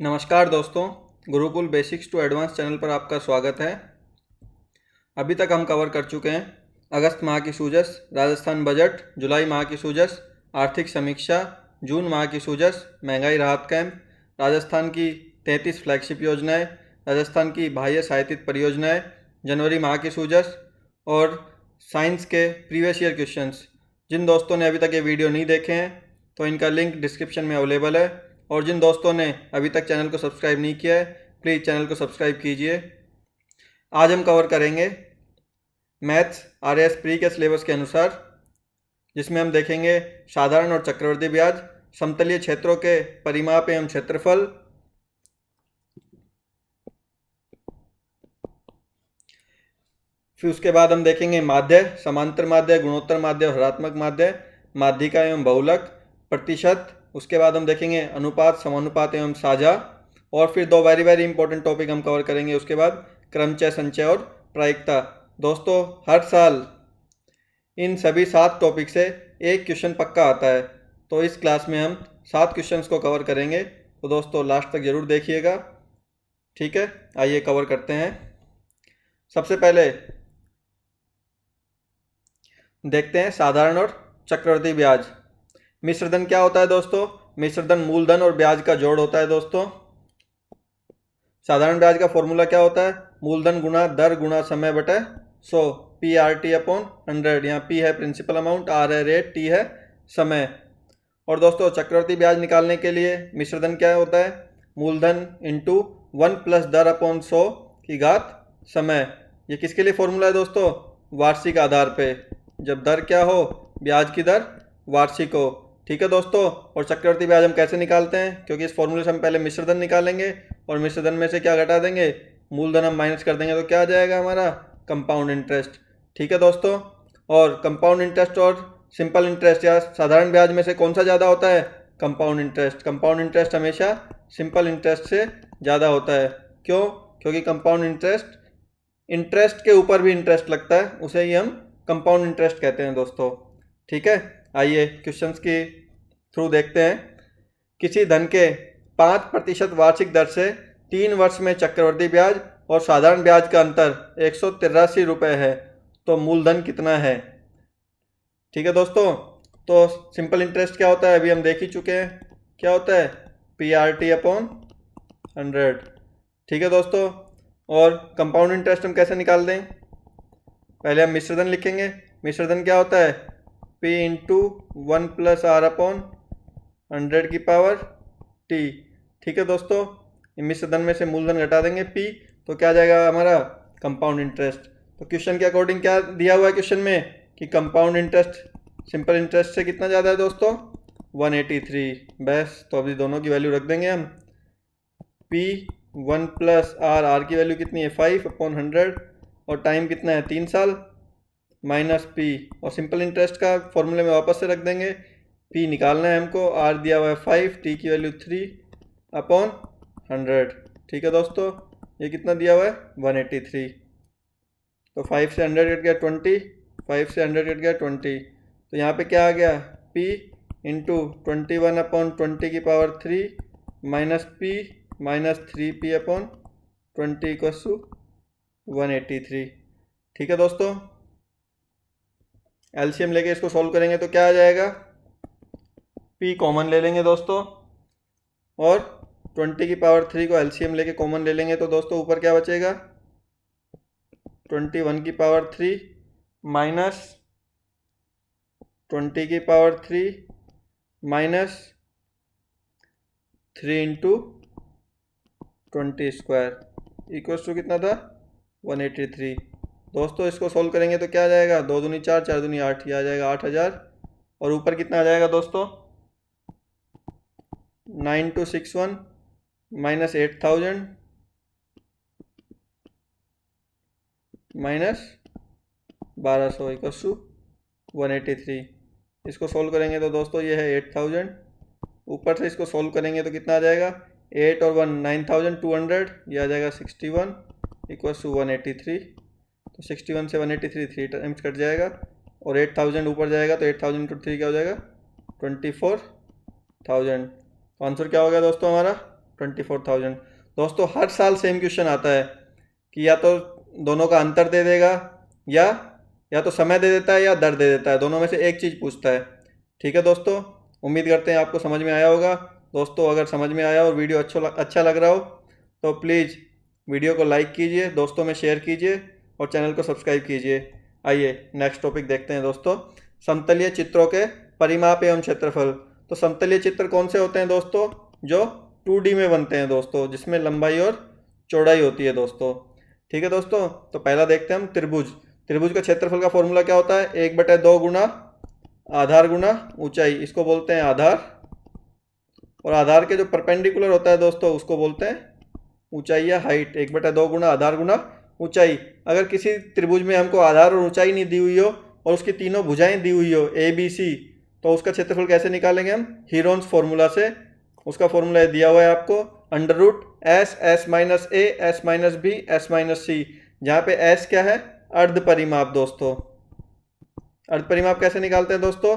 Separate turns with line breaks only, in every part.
नमस्कार दोस्तों, Gurukul basics to advance channel पर आपका स्वागत है। अभी तक हम कवर कर चुके हैं अगस्त माह की सूझस, राजस्थान बजट, जुलाई माह की सूझस, आर्थिक समीक्षा, जून माह की सूझस, महंगाई राहत कैंप, राजस्थान की 33 फ्लैगशिप योजनाएं, राजस्थान की बाह्य सहायतित परियोजनाएं, जनवरी माह की सूझस और साइंस के प्रीवियस ईयर क्वेश्चंस। जिन दोस्तों ने अभी तक ये वीडियो नहीं देखे हैं तो इनका लिंक डिस्क्रिप्शन में अवेलेबल है, और जिन दोस्तों ने अभी तक चैनल को सब्सक्राइब नहीं किया है प्लीज़ चैनल को सब्सक्राइब कीजिए। आज हम कवर करेंगे मैथ्स आरएएस प्री के सिलेबस के अनुसार, जिसमें हम देखेंगे साधारण और चक्रवृद्धि ब्याज, समतलीय क्षेत्रों के परिमाप एवं क्षेत्रफल, फिर उसके बाद हम देखेंगे माध्य, समांतर माध्य, गुणोत्तर माध्य और हरात्मक माध्य, माध्यिका एवं बहुलक, प्रतिशत। उसके बाद हम देखेंगे अनुपात, समानुपात एवं साझा, और फिर दो वेरी वेरी इंपॉर्टेंट टॉपिक हम कवर करेंगे उसके बाद, क्रमचय, संचय और प्रायिकता। दोस्तों, हर साल इन सभी 7 टॉपिक से एक क्वेश्चन पक्का आता है, तो इस क्लास में हम 7 क्वेश्चंस को कवर करेंगे, तो दोस्तों लास्ट तक ज़रूर देखिएगा। ठीक है, आइए कवर करते हैं। सबसे पहले देखते हैं साधारण और चक्रवृद्धि ब्याज। मिश्र धन क्या होता है दोस्तों? मिश्र धन मूलधन और ब्याज का जोड़ होता है दोस्तों। साधारण ब्याज का फॉर्मूला क्या होता है? मूलधन गुणा दर गुणा समय बटे 100, पी आर टी अपॉन 100। यहाँ पी है प्रिंसिपल अमाउंट, आर है रेट, टी है समय। और दोस्तों चक्रवृद्धि ब्याज निकालने के लिए मिश्र धन क्या होता है? मूलधन इंटू 1 प्लस दर अपॉन 100 की घात समय। ये किसके लिए फॉर्मूला है दोस्तों? वार्षिक आधार पे, जब दर क्या हो? ब्याज की दर वार्षिक हो। ठीक है दोस्तों, और चक्रवृद्धि ब्याज हम कैसे निकालते हैं? क्योंकि इस फॉर्मूले से हम पहले मिश्र धन निकालेंगे और मिश्र धन में से क्या घटा देंगे? मूलधन हम माइनस कर देंगे, तो क्या आ जाएगा हमारा? Compound interest. ठीक है दोस्तों, और कंपाउंड इंटरेस्ट और सिंपल इंटरेस्ट या साधारण ब्याज में से कौन सा ज़्यादा होता है? Compound interest. कंपाउंड इंटरेस्ट हमेशा सिंपल इंटरेस्ट से ज़्यादा होता है। क्यों? क्योंकि कंपाउंड इंटरेस्ट, इंटरेस्ट के ऊपर भी इंटरेस्ट लगता है, उसे ही हम कंपाउंड इंटरेस्ट कहते हैं दोस्तों। ठीक है, आइए क्वेश्चंस के थ्रू देखते हैं। किसी धन के 5% वार्षिक दर से 3 वर्ष में चक्रवृद्धि ब्याज और साधारण ब्याज का अंतर 183 रुपये है, तो मूलधन कितना है? ठीक है दोस्तों, तो सिंपल इंटरेस्ट क्या होता है अभी हम देख ही चुके हैं, क्या होता है? P R T upon 100। ठीक है दोस्तों, और कंपाउंड इंटरेस्ट हम कैसे निकाल दें? पहले हम मिश्रधन लिखेंगे। मिश्रधन क्या होता है? P into 1 plus R upon 100 की पावर T। ठीक है दोस्तों, मिश्रधन में से मूलधन घटा देंगे P, तो क्या आ जाएगा हमारा? Compound interest. तो क्वेश्चन के अकॉर्डिंग क्या दिया हुआ है क्वेश्चन में कि कंपाउंड इंटरेस्ट सिंपल इंटरेस्ट से कितना ज़्यादा है दोस्तों? 183। बस, तो अभी दोनों की वैल्यू रख देंगे हम। P 1 प्लस आर की वैल्यू कितनी है? 5 अपॉन 100, और टाइम कितना है? 3 साल, माइनस पी, और सिंपल इंटरेस्ट का फॉर्मूले में वापस से रख देंगे। पी निकालना है हमको, आर दिया हुआ है 5, टी की वैल्यू 3 अपॉन 100। ठीक है दोस्तों, ये कितना दिया हुआ है? 183। तो 5 से 100 कट गया 20, 5 से 100 कट गया 20, तो यहाँ पे क्या आ गया? पी इंटू 21 अपॉन 20 की power 3 minus P minus 3p upon 20 equals to 183। ठीक है दोस्तों, एलसीएम लेके इसको सॉल्व करेंगे तो क्या आ जाएगा? P कॉमन ले लेंगे दोस्तों, और 20 की पावर 3 को एलसीएम लेके कॉमन ले लेंगे, तो दोस्तों ऊपर क्या बचेगा? 21 की पावर 3 माइनस 20 की power 3 minus 3 into 20 square equals to कितना था? 183। दोस्तों इसको सॉल्व करेंगे तो क्या आ जाएगा? 2 दूनी 4, 4 दूनी 8, ये आ जाएगा 8000, और ऊपर कितना आ जाएगा दोस्तों? 9261 माइनस 8000 माइनस 1200 इक्वल्स टू 183। इसको सॉल्व करेंगे तो दोस्तों ये है 8000, ऊपर से इसको सॉल्व करेंगे तो कितना आ जाएगा? 8 और 1 9200, ये आ जाएगा 61 इक्वल्स टू 183। तो 61 से 183 3 टाइम्स कट जाएगा, और 8000 ऊपर जाएगा, तो 8000 इंटू 3 क्या हो जाएगा? 24000। तो आंसर क्या हो गया दोस्तों हमारा? 24,000। दोस्तों हर साल सेम क्वेश्चन आता है कि या तो दोनों का अंतर दे देगा या तो समय दे देता है या दर दे देता है, दोनों में से एक चीज़ पूछता है। ठीक है दोस्तों, उम्मीद करते हैं आपको समझ में आया होगा। दोस्तों अगर समझ में आया और वीडियो अच्छा लग रहा हो तो प्लीज़ वीडियो को लाइक कीजिए, दोस्तों में शेयर कीजिए और चैनल को सब्सक्राइब कीजिए। आइए नेक्स्ट टॉपिक देखते हैं दोस्तों, समतलीय चित्रों के परिमाप एवं क्षेत्रफल। तो समतलीय चित्र कौन से होते हैं दोस्तों? जो 2D में बनते हैं दोस्तों, जिसमें लंबाई और चौड़ाई होती है दोस्तों। ठीक है दोस्तों, तो पहला देखते हैं हम त्रिभुज। त्रिभुज का क्षेत्रफल का फॉर्मूला क्या होता है? 1/2 गुना आधार गुना ऊंचाई, इसको बोलते हैं आधार। और आधार के जो परपेंडिकुलर होता है दोस्तों उसको बोलते हैं ऊंचाई या हाइट। 1/2 गुना आधार गुना ऊंचाई। अगर किसी त्रिभुज में हमको आधार और ऊंचाई नहीं दी हुई हो और उसकी तीनों भुजाएं दी हुई हो ABC, तो उसका क्षेत्रफल कैसे निकालेंगे हम? हीरोन्स फॉर्मूला से। उसका फॉर्मूला दिया हुआ है आपको, √S S-A S-B S-C, जहाँ पे S क्या है? अर्ध परिमाप दोस्तों। अर्ध परिमाप कैसे निकालते हैं दोस्तों?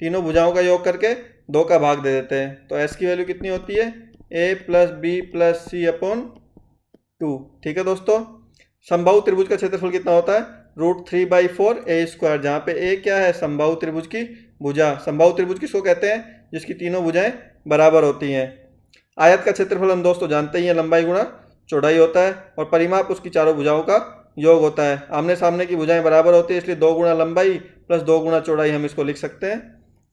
तीनों भुजाओं का योग करके 2 का भाग दे देते हैं। तो S की वैल्यू कितनी होती है? A + B + C/2। ठीक है दोस्तों, समबाहु त्रिभुज का क्षेत्रफल कितना होता है? √3/4A², जहाँ पे A क्या है? समबाहु त्रिभुज की भुजा। समबाहु त्रिभुज किसको कहते हैं? जिसकी तीनों भुजाएं बराबर होती हैं। आयत का क्षेत्रफल हम दोस्तों जानते ही हैं, लंबाई गुणा चौड़ाई होता है और परिमाप उसकी चारों भुजाओं का योग होता है। आमने सामने की भुजाएं बराबर होती है, इसलिए 2 गुना लंबाई + 2 गुना चौड़ाई हम इसको लिख सकते हैं।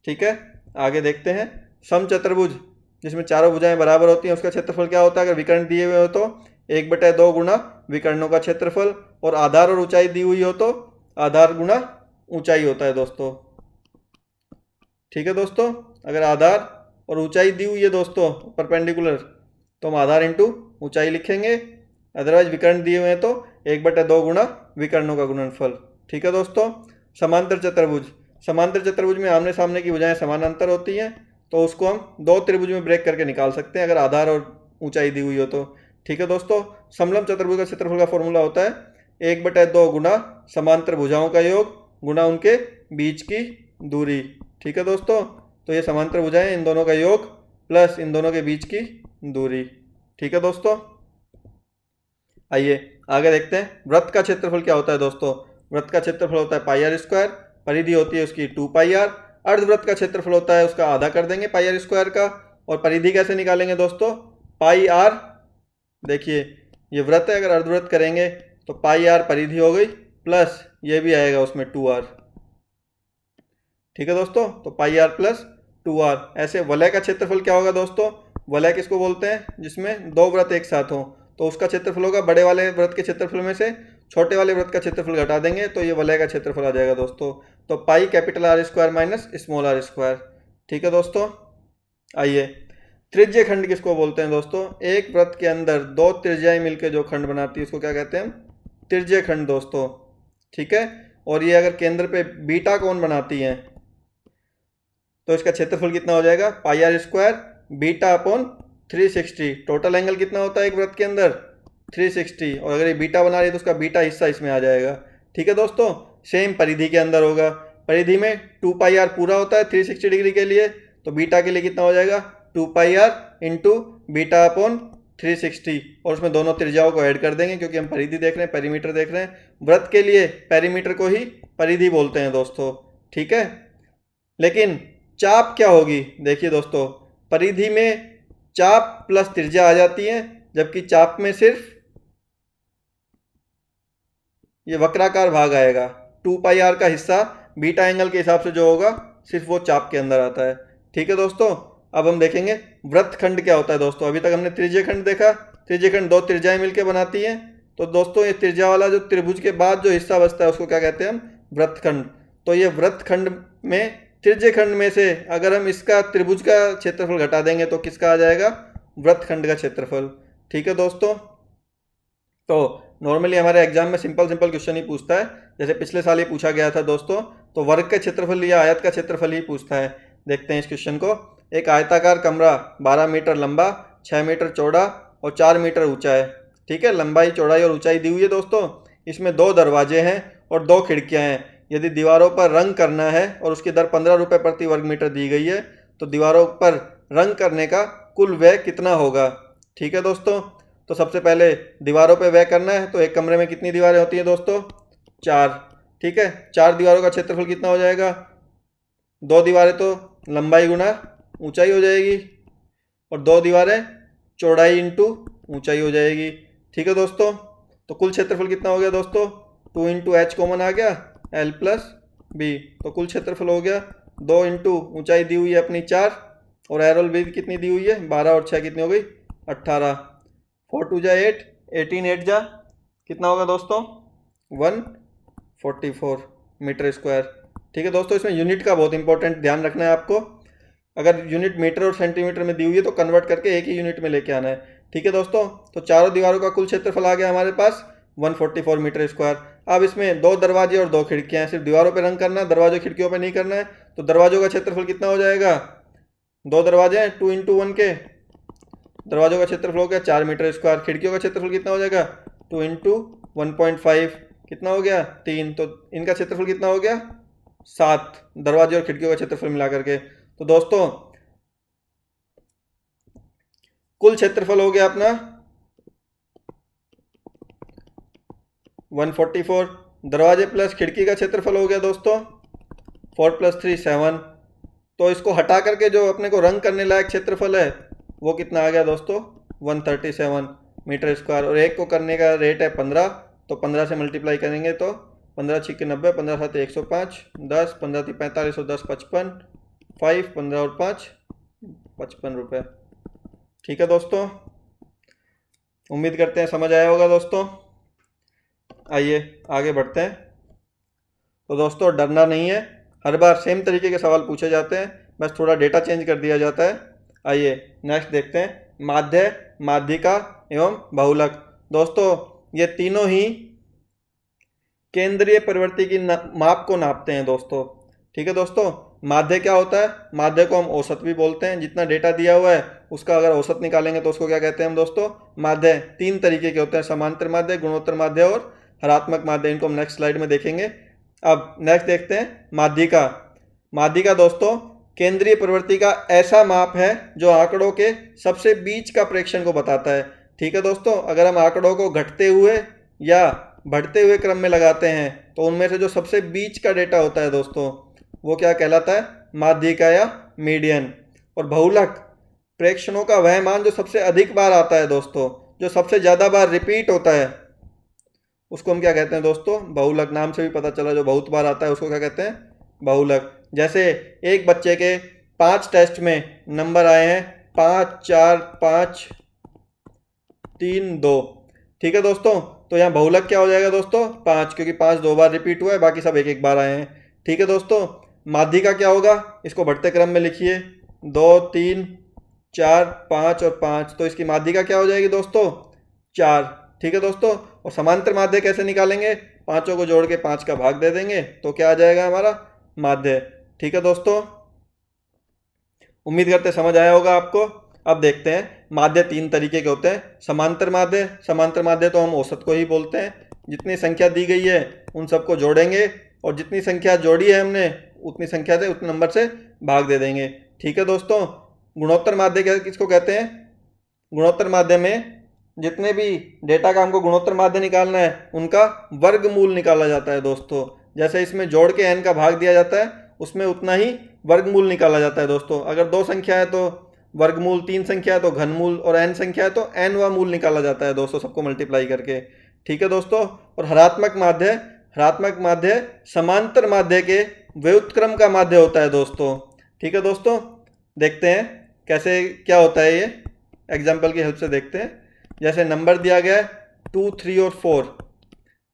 ठीक है, आगे देखते हैं समचतुर्भुज, जिसमें चारों भुजाएं बराबर होती हैं, उसका क्षेत्रफल क्या होता है? अगर विकर्ण दिए हुए हो तो 1/2 गुना विकर्णों का क्षेत्रफल, और आधार और ऊंचाई दी हुई हो तो आधार गुना ऊंचाई होता है दोस्तों। ठीक है दोस्तों, अगर आधार और ऊंचाई दी हुई है दोस्तों परपेंडिकुलर, तो हम आधार इंटू ऊंचाई लिखेंगे। अदरवाइज विकर्ण दिए हुए हैं तो 1/2 गुना विकर्णों का गुणनफल। ठीक है दोस्तों, समांतर चतुर्भुज। समांतर चतुर्भुज में आमने सामने की भुजाएं समानांतर होती हैं, तो उसको हम 2 त्रिभुज में ब्रेक करके निकाल सकते हैं अगर आधार और ऊंचाई दी हुई हो तो। ठीक है दोस्तों, समलंब चतुर्भुज का क्षेत्रफल का फॉर्मूला होता है 1/2 गुना समांतर भुजाओं का योग गुना उनके बीच की दूरी। ठीक है दोस्तों, तो ये समांतर भुजाएं, इन दोनों का योग प्लस इन दोनों के बीच की दूरी। ठीक है दोस्तों, आइए आगे देखते हैं वृत्त का क्षेत्रफल क्या होता है दोस्तों। वृत्त का क्षेत्रफल होता है πr², परिधि होती है उसकी 2πr। अर्धवृत्त का क्षेत्रफल होता है, उसका आधा कर देंगे πr² का। और परिधि कैसे निकालेंगे दोस्तों? πr, देखिए ये वृत्त है, अगर अर्धवृत्त करेंगे तो πr परिधि हो गई, प्लस ये भी आएगा उसमें 2r। ठीक है दोस्तों, तो πr + 2r। ऐसे वलय का क्षेत्रफल क्या होगा दोस्तों? वलय किसको बोलते हैं? जिसमें 2 वृत्त एक साथ हों, तो उसका क्षेत्रफल होगा, बड़े वाले वृत्त के क्षेत्रफल में से छोटे वाले वृत्त का क्षेत्रफल घटा देंगे तो ये वलय का क्षेत्रफल आ जाएगा दोस्तों। तो पाई R² - स्मॉल r²। ठीक है दोस्तों, आइए त्रिज्य खंड किसको बोलते हैं दोस्तों? एक वृत्त के अंदर 2 त्रिज्याएं मिलकर जो खंड बनाती है उसको क्या कहते हैं हम? त्रिज्य खंड दोस्तों। ठीक है, और ये अगर केंद्र पे बीटा कोण बनाती हैं तो इसका क्षेत्रफल कितना हो जाएगा? πr² β/360। टोटल एंगल कितना होता है एक वृत्त के अंदर? 360। और अगर ये बीटा बना रही है तो उसका बीटा हिस्सा इसमें आ जाएगा। ठीक है दोस्तों, सेम परिधि के अंदर होगा। परिधि में 2πr पूरा होता है 360 डिग्री के लिए, तो बीटा के लिए कितना हो जाएगा? 2πr × β/360। और उसमें दोनों त्रिज्याओं को ऐड कर देंगे, क्योंकि हम परिधि देख रहे हैं, पेरीमीटर देख रहे हैं। वृत्त के लिए पेरीमीटर को ही परिधि बोलते हैं दोस्तों। ठीक है, लेकिन चाप क्या होगी? देखिए दोस्तों, परिधि में चाप प्लस त्रिज्या आ जाती है, जबकि चाप में सिर्फ ये वक्राकार भाग आएगा। 2πr का हिस्सा बीटा एंगल के हिसाब से जो होगा सिर्फ वो चाप के अंदर आता है। ठीक है दोस्तों, अब हम देखेंगे वृत्तखंड क्या होता है दोस्तों। अभी तक हमने त्रिज्य खंड देखा, त्रिज्य खंड 2 त्रिज्याएं मिलकर बनाती हैं। तो दोस्तों ये त्रिज्या वाला जो त्रिभुज के बाद जो हिस्सा बचता है उसको क्या कहते हैं हम? वृत्तखंड। तो ये वृत्तखंड में त्रिज्य खंड में से अगर हम इसका त्रिभुज का क्षेत्रफल घटा देंगे तो किसका आ जाएगा? वृत्तखंड का क्षेत्रफल। ठीक है दोस्तों, तो नॉर्मली हमारे एग्जाम में सिंपल क्वेश्चन ही पूछता है, जैसे पिछले साल ही पूछा गया था दोस्तों, तो वर्ग का क्षेत्रफल या आयत का क्षेत्रफल ही पूछता है। देखते हैं इस क्वेश्चन को। एक आयताकार कमरा 12 मीटर लंबा, 6 मीटर चौड़ा और 4 मीटर ऊंचा है। ठीक है, लंबाई चौड़ाई और ऊंचाई दी हुई है दोस्तों। इसमें 2 दरवाजे हैं और 2 खिड़कियां हैं। यदि दीवारों पर रंग करना है और उसकी दर 15 रुपये प्रति वर्ग मीटर दी गई है, तो दीवारों पर रंग करने का कुल व्यय कितना होगा? ठीक है दोस्तों। तो सबसे पहले दीवारों पे व्यय करना है। तो एक कमरे में कितनी दीवारें होती हैं दोस्तों? 4। ठीक है, 4 दीवारों का क्षेत्रफल कितना हो जाएगा? 2 दीवारें तो लंबाई गुना ऊंचाई हो जाएगी, और 2 दीवारें चौड़ाई इंटू ऊंचाई हो जाएगी। ठीक है दोस्तों। तो कुल क्षेत्रफल कितना हो गया दोस्तों? 2 इंटू एच कॉमन आ गया, एल प्लस बी। तो कुल क्षेत्रफल हो गया 2 इंटू ऊंचाई दी हुई है अपनी 4, और एरोल बी कितनी दी हुई है? 12, और 6 कितनी हो गई? 18। 4 2 जा 8, 18 8 जा कितना होगा दोस्तों? 144 मीटर स्क्वायर। ठीक है दोस्तों, इसमें यूनिट का बहुत इंपॉर्टेंट ध्यान रखना है आपको। अगर यूनिट मीटर और सेंटीमीटर में दी हुई है तो कन्वर्ट करके एक ही यूनिट में लेके आना है। ठीक है दोस्तों। तो चारों दीवारों का कुल क्षेत्रफल आ गया हमारे पास 144 मीटर स्क्वायर। अब इसमें 2 दरवाजे और 2 खिड़कियां हैं, सिर्फ दीवारों पे रंग करना है, दरवाजों खिड़कियों पे नहीं करना है। तो दरवाजों का क्षेत्रफल कितना हो जाएगा? 2 दरवाजे हैं, 2 इंटू 1 के, दरवाजों का क्षेत्रफल हो गया 4 मीटर स्क्वायर। खिड़कियों का क्षेत्रफल कितना हो जाएगा? 2 इंटू 1.5 कितना हो गया? 3। तो इनका क्षेत्रफल कितना हो गया? 7, दरवाजे और खिड़कियों का क्षेत्रफल मिला करके। तो दोस्तों कुल क्षेत्रफल हो गया अपना 144। दरवाजे प्लस खिड़की का क्षेत्रफल हो गया दोस्तों 4 + 3 7। तो इसको हटा करके जो अपने को रंग करने लायक क्षेत्रफल है वो कितना आ गया दोस्तों? 137 मीटर स्क्वायर। और एक को करने का रेट है 15, तो 15 से मल्टीप्लाई करेंगे तो 15 × 6 = 90, 15 × 7 = 105, 10 15 × 3 = 45, और 10 × 55, 5 15 और 5 55 रुपये। ठीक है दोस्तों, उम्मीद करते हैं समझ आया होगा दोस्तों। आइए आगे बढ़ते हैं। तो दोस्तों डरना नहीं है, हर बार सेम तरीके के सवाल पूछे जाते हैं, बस थोड़ा डेटा चेंज कर दिया जाता है। आइए नेक्स्ट देखते हैं, माध्य, माध्यिका एवं बहुलक। दोस्तों ये तीनों ही केंद्रीय प्रवृत्ति की माप को नापते हैं दोस्तों। ठीक है दोस्तों, माध्य क्या होता है? माध्य को हम औसत भी बोलते हैं। जितना डेटा दिया हुआ है उसका अगर औसत निकालेंगे तो उसको क्या कहते हैं हम दोस्तों? माध्य। 3 तरीके के होते हैं, समांतर माध्य, गुणोत्तर माध्य और हरात्मक माध्य। इनको हम नेक्स्ट स्लाइड में देखेंगे। अब नेक्स्ट देखते हैं माध्यिका। माध्यिका दोस्तों केंद्रीय प्रवृत्ति का ऐसा माप है जो आंकड़ों के सबसे बीच का प्रेक्षण को बताता है। ठीक है दोस्तों, अगर हम आंकड़ों को घटते हुए या बढ़ते हुए क्रम में लगाते हैं तो उनमें से जो सबसे बीच का डेटा होता है दोस्तों वो क्या कहलाता है? माध्यिका या मीडियन। और बहुलक प्रेक्षणों का वह मान जो सबसे अधिक बार आता है दोस्तों, जो सबसे ज़्यादा बार रिपीट होता है उसको हम क्या कहते हैं दोस्तों? बहुलक। नाम से भी पता चला जो बहुत बार आता है उसको क्या कहते हैं? बहुलक। जैसे एक बच्चे के 5 टेस्ट में नंबर आए हैं 5 4 5 3 2। ठीक है दोस्तों, तो यहाँ बहुलक क्या हो जाएगा दोस्तों? 5, क्योंकि 5 2 बार रिपीट हुआ है, बाकी सब एक एक बार आए हैं। ठीक है दोस्तों, माध्यिका क्या होगा? इसको बढ़ते क्रम में लिखिए, 2 3 4 5 और 5। तो इसकी माध्यिका क्या हो जाएगी दोस्तों? 4। ठीक है दोस्तों, और समांतर माध्य कैसे निकालेंगे? पांचों को जोड़ के 5 का भाग दे देंगे तो क्या आ जाएगा हमारा? माध्य। ठीक है दोस्तों, उम्मीद करते समझ आया होगा आपको। अब देखते हैं, माध्य 3 तरीके के होते हैं। समांतर माध्य, समांतर माध्य तो हम औसत को ही बोलते हैं। जितनी संख्या दी गई है उन सबको जोड़ेंगे और जितनी संख्या जोड़ी है हमने उतनी संख्या से उतने नंबर से भाग दे देंगे। ठीक है दोस्तों, गुणोत्तर माध्य किसको कहते हैं? गुणोत्तर माध्य में जितने भी डेटा का हमको गुणोत्तर माध्य निकालना है उनका वर्गमूल निकाला जाता है दोस्तों। जैसे इसमें जोड़ के n का भाग दिया जाता है उसमें उतना ही वर्गमूल निकाला जाता है दोस्तों। अगर 2 संख्या है तो वर्गमूल, 3 संख्या है तो घनमूल, और n संख्या है तो nवां मूल निकाला जाता है दोस्तों, सबको मल्टीप्लाई करके। ठीक है दोस्तों, और हरात्मक माध्य, हरात्मक माध्य समांतर माध्य के व्युत्क्रम का माध्य होता है दोस्तों। ठीक है दोस्तों, देखते हैं कैसे क्या होता है ये, एग्जाम्पल की हेल्प से देखते हैं। जैसे नंबर दिया गया है 2 3 और 4।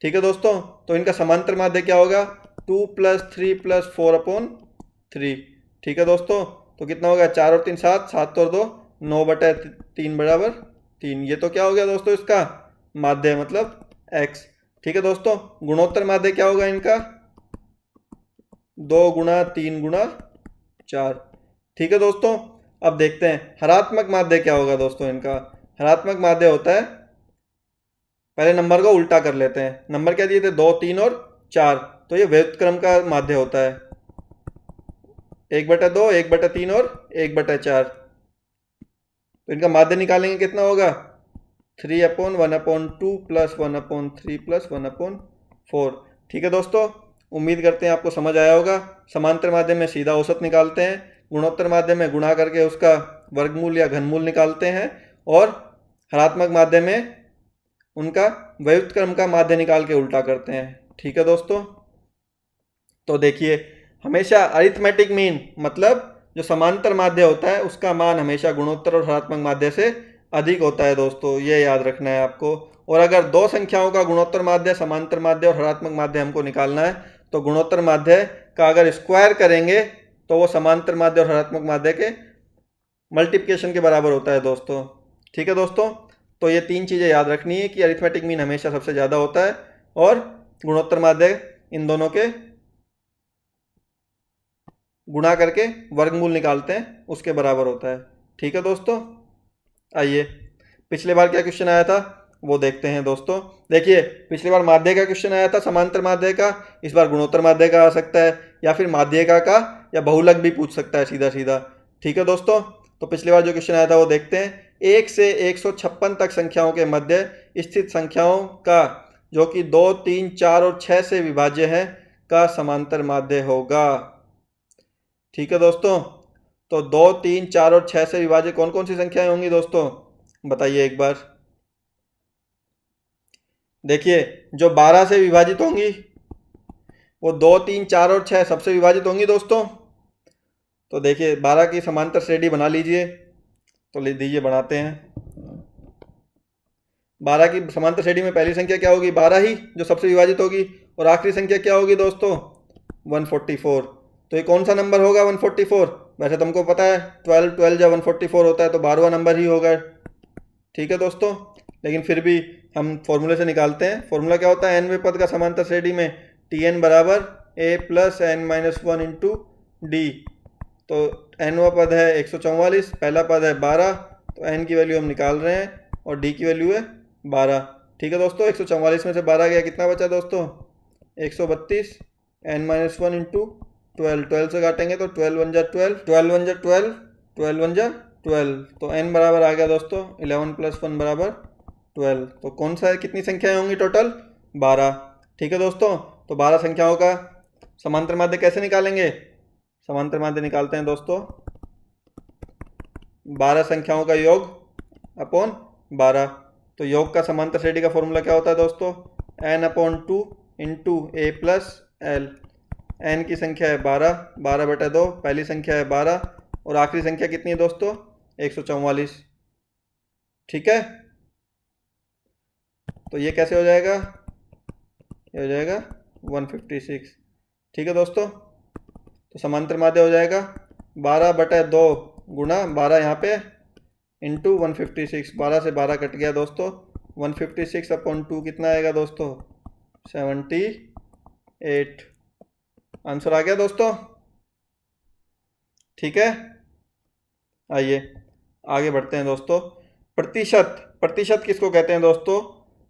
ठीक है दोस्तों, तो इनका समांतर माध्य क्या होगा? 2 + 3 + 4/3। ठीक है दोस्तों, तो कितना हो गया? 4 और 3 7, 7 और 2 9/3 = 3। ये तो क्या हो गया दोस्तों इसका माध्य, मतलब x। ठीक है दोस्तों, गुणोत्तर माध्य क्या होगा इनका? 2 × 3 × 4। ठीक है दोस्तों, अब देखते हैं हरात्मक माध्य क्या होगा दोस्तों इनका। हरात्मक माध्य होता है, पहले नंबर को उल्टा कर लेते हैं। नंबर क्या दिए थे? 2 3 और 4, तो ये व्युत्क्रम का माध्य होता है 1/2, 1/3 और 1/4। तो इनका माध्य निकालेंगे, कितना होगा 3/1/2 प्लस 1/3 प्लस 1/4। ठीक है दोस्तों, उम्मीद करते हैं आपको समझ आया होगा। समांतर माध्यम में सीधा औसत निकालते हैं, गुणोत्तर माध्यम में गुणा करके उसका वर्गमूल या घनमूल निकालते हैं, और हरात्मक माध्यम में उनका व्युत्क्रम का माध्य निकाल के उल्टा करते हैं। ठीक है दोस्तों, तो देखिए हमेशा अरिथमेटिक मीन मतलब जो समांतर माध्य होता है उसका मान हमेशा गुणोत्तर और हरात्मक माध्य से अधिक होता है दोस्तों, ये याद रखना है आपको। और अगर दो संख्याओं का गुणोत्तर माध्य, समांतर माध्य और हरात्मक माध्य हमको निकालना है तो गुणोत्तर माध्य का अगर स्क्वायर करेंगे तो वो समांतर माध्य और हरात्मक माध्य के मल्टीप्लिकेशन के बराबर होता है दोस्तों। ठीक है दोस्तों, तो ये तीन चीज़ें याद रखनी है कि अरिथमेटिक मीन हमेशा सबसे ज़्यादा होता है और गुणोत्तर माध्य इन दोनों के गुणा करके वर्गमूल निकालते हैं उसके बराबर होता है। ठीक है दोस्तों, आइए पिछले बार क्या क्वेश्चन आया था वो देखते हैं दोस्तों। देखिए पिछली बार माध्य का क्वेश्चन आया था, समांतर माध्य का, इस बार गुणोत्तर माध्य का आ सकता है, या फिर माध्यिका का या बहुलक भी पूछ सकता है सीधा सीधा। ठीक है दोस्तों, तो पिछली बार जो क्वेश्चन आया था वो देखते हैं। 1 से 156 तक संख्याओं के मध्य स्थित संख्याओं का जो कि 2, 3, 4 और 6 से विभाज्य है का समांतर माध्य होगा। ठीक है दोस्तों, तो 2, 3, 4 और 6 से विभाज्य कौन कौन सी संख्याएं होंगी दोस्तों, बताइए एक बार। देखिए जो 12 से विभाजित होंगी वो 2, 3, 4 और 6 सबसे विभाजित होंगी दोस्तों। तो देखिए 12 की समांतर श्रेणी बना लीजिए, तो ले दीजिए बनाते हैं। 12 की समांतर श्रेणी में पहली संख्या क्या होगी, 12 ही जो सबसे विभाजित होगी, और आखिरी संख्या क्या होगी दोस्तों 144। तो ये कौन सा नंबर होगा 144, वैसे तुमको पता है 12 जब 144 होता है तो 12वां नंबर ही होगा। ठीक है दोस्तों, लेकिन फिर भी हम फॉर्मूले से निकालते हैं। फॉर्मूला क्या होता है, nवें पद का समांतर श्रेणी में Tn बराबर a plus n-1 into D. तो nवां पद है 144, पहला पद है 12, तो n की वैल्यू हम निकाल रहे हैं और d की वैल्यू है 12। ठीक है दोस्तों, 144 में से 12 गया, कितना बचा दोस्तों 132, n-1 इंटू 12 से काटेंगे तो 12 1 जा 12, 12 1 जा 12, 12 1 जा 12, तो n बराबर आ गया दोस्तों 11 प्लस 1 बराबर 12। तो कौन सा है, कितनी संख्याएं होंगी टोटल 12। ठीक है दोस्तों, तो 12 संख्याओं का समांतर माध्य कैसे निकालेंगे, समांतर माध्य निकालते हैं दोस्तों 12 संख्याओं का योग अपॉन 12। तो योग का समांतर श्रेणी का फॉर्मूला क्या होता है दोस्तों, n/2 इंटू ए प्लस एल। n की संख्या है 12, 12/2 पहली संख्या है 12, और आखिरी संख्या कितनी है दोस्तों 144। ठीक है, तो ये कैसे हो जाएगा, ये हो जाएगा 156। ठीक है दोस्तों, तो समांतर माध्य हो जाएगा 12/2 गुणा 12 यहाँ पे इंटू 156। 12 से 12 कट गया दोस्तों, 156/2 कितना आएगा दोस्तों 78। आंसर आ गया दोस्तों। ठीक है, आइए आगे बढ़ते हैं दोस्तों। प्रतिशत, प्रतिशत किसको कहते हैं दोस्तों,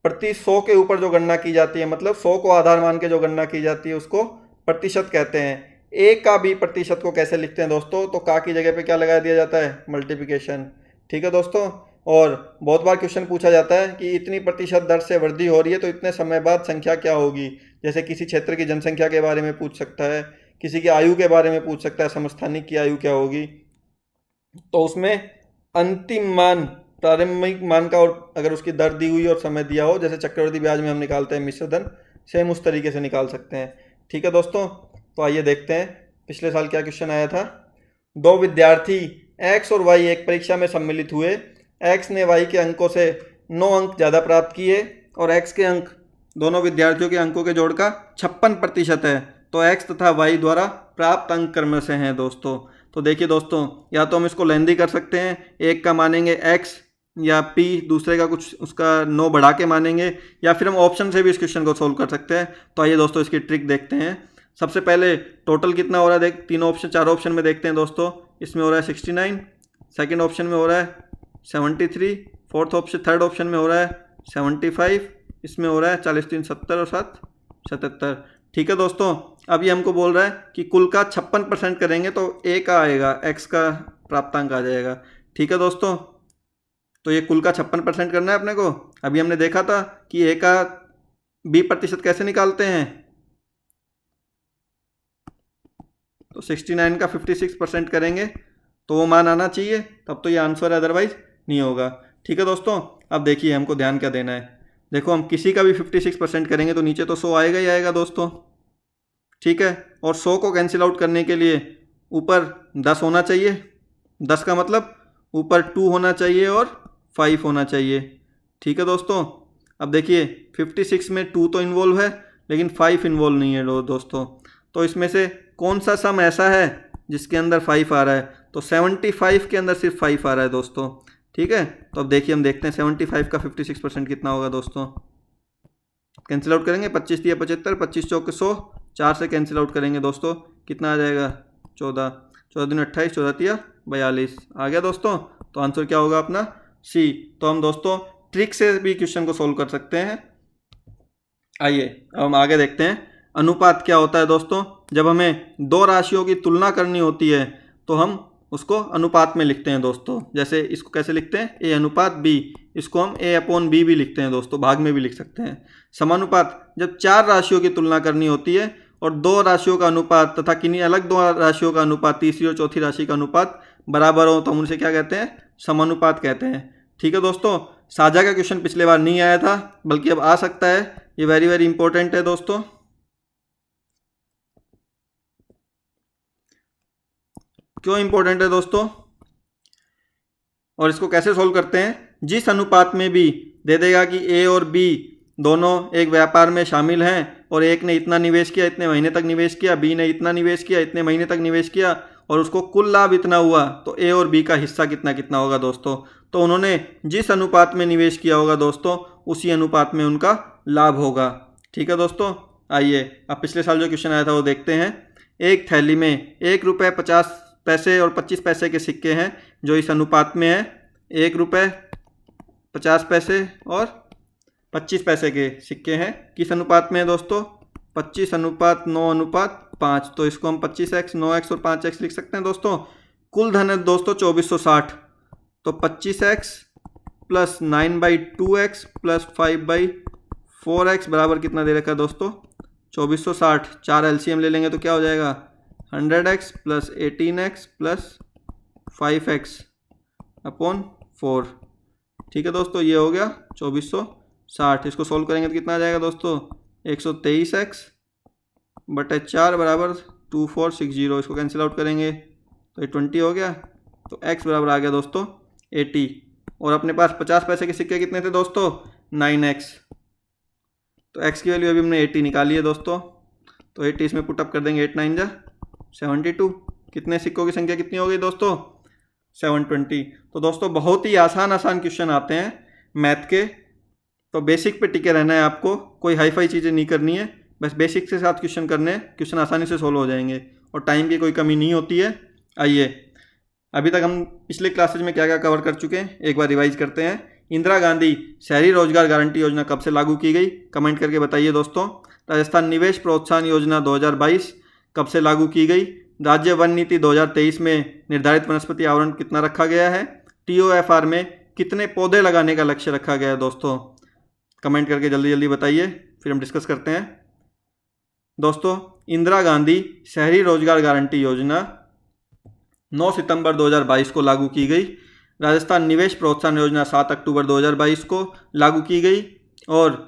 प्रति 100 के ऊपर जो गणना की जाती है, मतलब 100 को आधार मान के जो गणना की जाती है उसको प्रतिशत कहते हैं। ए का भी प्रतिशत को कैसे लिखते हैं दोस्तों, तो का की जगह पे क्या लगा दिया जाता है, मल्टीप्लिकेशन। ठीक है दोस्तों, और बहुत बार क्वेश्चन पूछा जाता है कि इतनी प्रतिशत दर से वृद्धि हो रही है तो इतने समय बाद संख्या क्या होगी। जैसे किसी क्षेत्र की जनसंख्या के बारे में पूछ सकता है, किसी की आयु के बारे में पूछ सकता है, समस्थानिक की आयु क्या होगी। तो उसमें अंतिम मान, प्रारंभिक मान का, और अगर उसकी दर दी हुई और समय दिया हो, जैसे चक्रवृद्धि ब्याज में हम निकालते हैं मिश्र धन, सेम उस तरीके से निकाल सकते हैं। ठीक है दोस्तों, तो आइए देखते हैं पिछले साल क्या क्वेश्चन आया था। दो विद्यार्थी x और y एक परीक्षा में सम्मिलित हुए। x ने y के अंकों से 9 अंक ज़्यादा प्राप्त किए और x के अंक दोनों विद्यार्थियों के अंकों के जोड़ का 56% है, तो x तथा y द्वारा प्राप्त अंक क्रम से हैं दोस्तों। तो देखिए दोस्तों, या तो हम इसको लेंदी कर सकते हैं, एक का मानेंगे x या p, दूसरे का कुछ उसका 9 बढ़ा के मानेंगे, या फिर हम ऑप्शन से भी इस क्वेश्चन को सोल्व कर सकते हैं। तो आइए दोस्तों इसकी ट्रिक देखते हैं। सबसे पहले टोटल कितना हो रहा है, देख तीनों ऑप्शन, चारों ऑप्शन में देखते हैं दोस्तों। इसमें हो रहा है 69, सेकंड ऑप्शन में हो रहा है 73, फोर्थ ऑप्शन, थर्ड ऑप्शन में हो रहा है 75, इसमें हो रहा है 40 3 70 और 7 77। ठीक है दोस्तों, अब ये हमको बोल रहा है कि कुल का 56% करेंगे तो ए का आएगा, एक्स का प्राप्तांक आ जाएगा। ठीक है दोस्तों, तो ये कुल का 56% करना है अपने को। अभी हमने देखा था कि ए का 20% कैसे निकालते हैं, तो 69 का 56% करेंगे तो वो मान आना चाहिए, तब तो ये आंसर है, अदरवाइज नहीं होगा। ठीक है दोस्तों, अब देखिए हमको ध्यान क्या देना है। देखो हम किसी का भी 56% करेंगे तो नीचे तो 100 आएगा ही आएगा दोस्तों। ठीक है, और 100 को कैंसिल आउट करने के लिए ऊपर 10 होना चाहिए। 10 का मतलब ऊपर 2 होना चाहिए और 5 होना चाहिए। ठीक है दोस्तों, अब देखिए 56 में 2 तो इन्वॉल्व है लेकिन 5 इन्वॉल्व नहीं है दोस्तों। तो इसमें से कौन सा सम ऐसा है जिसके अंदर 5 आ रहा है, तो 75 के अंदर सिर्फ 5 आ रहा है दोस्तों। ठीक है, तो अब देखिए हम देखते हैं 75 का 56% कितना होगा दोस्तों। कैंसिल आउट करेंगे, 25 दिया 75, 25 चौके 100, 4 से कैंसिल आउट करेंगे दोस्तों, कितना आ जाएगा 14, 14 दूनी 28, 14 तिया 42 आ गया दोस्तों। तो आंसर क्या होगा अपना सी। तो हम दोस्तों ट्रिक से भी क्वेश्चन को सोल्व कर सकते हैं। आइए अब हम आगे देखते हैं। अनुपात क्या होता है दोस्तों, जब हमें दो राशियों की तुलना करनी होती है तो हम उसको अनुपात में लिखते हैं दोस्तों। जैसे इसको कैसे लिखते हैं, ए अनुपात बी, इसको हम ए अपॉन बी भी लिखते हैं दोस्तों, भाग में भी लिख सकते हैं। समानुपात जब चार राशियों की तुलना करनी होती है और दो राशियों का अनुपात तथा किन्हीं अलग दो राशियों का अनुपात, तीसरी और चौथी राशि का अनुपात बराबर हो तो हम उनसे क्या कहते हैं, समानुपात कहते हैं। ठीक है दोस्तों, साझा का क्वेश्चन पिछले बार नहीं आया था बल्कि अब आ सकता है, ये वेरी वेरी इंपॉर्टेंट है दोस्तों। क्यों इंपॉर्टेंट है दोस्तों, और इसको कैसे सोल्व करते हैं। जिस अनुपात में भी दे देगा कि ए और बी दोनों एक व्यापार में शामिल हैं और एक ने इतना निवेश किया, इतने महीने तक निवेश किया, बी ने इतना निवेश किया, इतने महीने तक निवेश किया और उसको कुल लाभ इतना हुआ, तो ए और बी का हिस्सा कितना कितना होगा दोस्तों। तो उन्होंने जिस अनुपात में निवेश किया होगा दोस्तों उसी अनुपात में उनका लाभ होगा। ठीक है दोस्तों, आइए अब पिछले साल जो क्वेश्चन आया था वो देखते हैं। एक थैली में 1 रुपये 50 पैसे और 25 पैसे के सिक्के हैं जो इस अनुपात में है, 1 रुपये 50 पैसे और 25 पैसे के सिक्के हैं। किस अनुपात में है दोस्तों, 25 अनुपात 9 अनुपात 5। तो इसको हम 25x 9x और 5x लिख सकते हैं दोस्तों। कुल धन है दोस्तों 2460, तो 25x plus 9/2x plus 5/4x बराबर कितना दे रखा है दोस्तों 2460। 4 LCM ले लेंगे तो क्या हो जाएगा 100x plus 18x plus 5x upon 4। ठीक है दोस्तों, ये हो गया 2460। इसको सोल्व करेंगे तो कितना आ जाएगा दोस्तों 123x बटे 4 बराबर 2460। इसको कैंसिल आउट करेंगे तो ये 20 हो गया, तो x बराबर आ गया दोस्तों 80। और अपने पास 50 पैसे के सिक्के कितने थे दोस्तों 9x, तो x की वैल्यू अभी हमने 80 निकाली है दोस्तों। तो 80 इसमें पुटअप कर देंगे, 8 9 जा 72। कितने सिक्कों की संख्या कितनी हो गई दोस्तों 720। तो दोस्तों बहुत ही आसान क्वेश्चन आते हैं मैथ के, तो बेसिक पे टिके रहना है आपको, कोई हाई फाई चीज़ें नहीं करनी है, बस बेसिक के साथ क्वेश्चन करने हैं, क्वेश्चन आसानी से सोल्व हो जाएंगे और टाइम की कोई कमी नहीं होती है। आइए अभी तक हम पिछले क्लासेज में क्या क्या कवर कर चुके हैं एक बार रिवाइज करते हैं। इंदिरा गांधी शहरी रोजगार गारंटी योजना कब से लागू की गई, कमेंट करके बताइए दोस्तों। राजस्थान निवेश प्रोत्साहन योजना 2022 कब से लागू की गई। राज्य वन नीति 2023 में निर्धारित वनस्पति आवरण कितना रखा गया है। TOFR में कितने पौधे लगाने का लक्ष्य रखा गया है दोस्तों, कमेंट करके जल्दी जल्दी बताइए, फिर हम डिस्कस करते हैं। दोस्तों इंदिरा गांधी शहरी रोजगार गारंटी योजना 9 सितंबर 2022 को लागू की गई। राजस्थान निवेश प्रोत्साहन योजना 7 अक्टूबर 2022 को लागू की गई और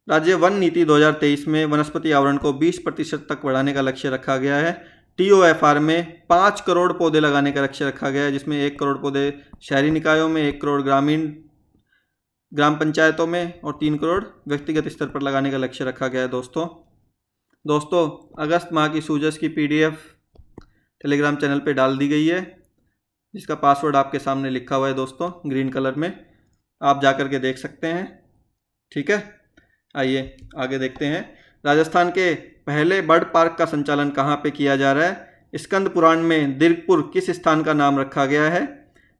राज्य वन नीति 2023 में वनस्पति आवरण को 20% तक बढ़ाने का लक्ष्य रखा गया है। TOFR में 5 करोड़ पौधे लगाने का लक्ष्य रखा गया है, जिसमें 1 करोड़ पौधे शहरी निकायों में, 1 करोड़ ग्राम पंचायतों में और 3 करोड़ व्यक्तिगत स्तर पर लगाने का लक्ष्य रखा गया है दोस्तों अगस्त माह की सूजस की PDF टेलीग्राम चैनल पे डाल दी गई है, जिसका पासवर्ड आपके सामने लिखा हुआ है दोस्तों ग्रीन कलर में, आप जा कर के देख सकते हैं। ठीक है, आइए आगे देखते हैं। राजस्थान के पहले बर्ड पार्क का संचालन कहाँ पे किया जा रहा है। स्कंद पुराण में दीर्घपुर किस स्थान का नाम रखा गया है।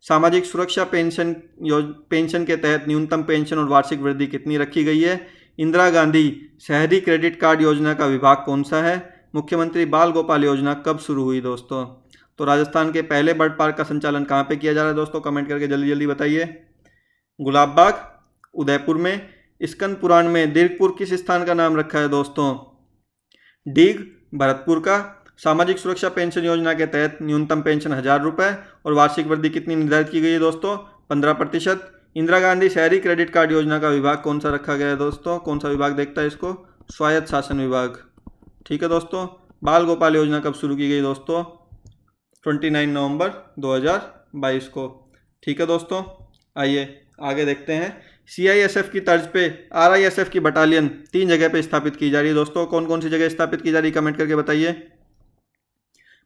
सामाजिक सुरक्षा पेंशन के तहत न्यूनतम पेंशन और वार्षिक वृद्धि कितनी रखी गई है। इंदिरा गांधी शहरी क्रेडिट कार्ड योजना का विभाग कौन सा है। मुख्यमंत्री बाल गोपाल योजना कब शुरू हुई दोस्तों। तो राजस्थान के पहले बर्ड पार्क का संचालन कहाँ पे किया जा रहा है दोस्तों, कमेंट करके जल्दी जल्दी बताइए। गुलाब बाग उदयपुर में। स्कंद पुराण में दीर्घपुर किस स्थान का नाम रखा है दोस्तों, डीग भरतपुर का। सामाजिक सुरक्षा पेंशन योजना के तहत न्यूनतम पेंशन 1000 रुपये और वार्षिक वृद्धि कितनी निर्धारित की गई है दोस्तों, 15%। इंदिरा गांधी शहरी क्रेडिट कार्ड योजना का विभाग कौन सा रखा गया है दोस्तों, कौन सा विभाग देखता है इसको, स्वायत्त शासन विभाग। ठीक है दोस्तों। बाल गोपाल योजना कब शुरू की गई दोस्तों, 29 नवंबर 2022 को। ठीक है दोस्तों, आइए आगे देखते हैं। CISF की तर्ज पे RISF की बटालियन 3 जगह पे स्थापित की जा रही है दोस्तों। कौन कौन सी जगह स्थापित की जा रही है, कमेंट करके बताइए।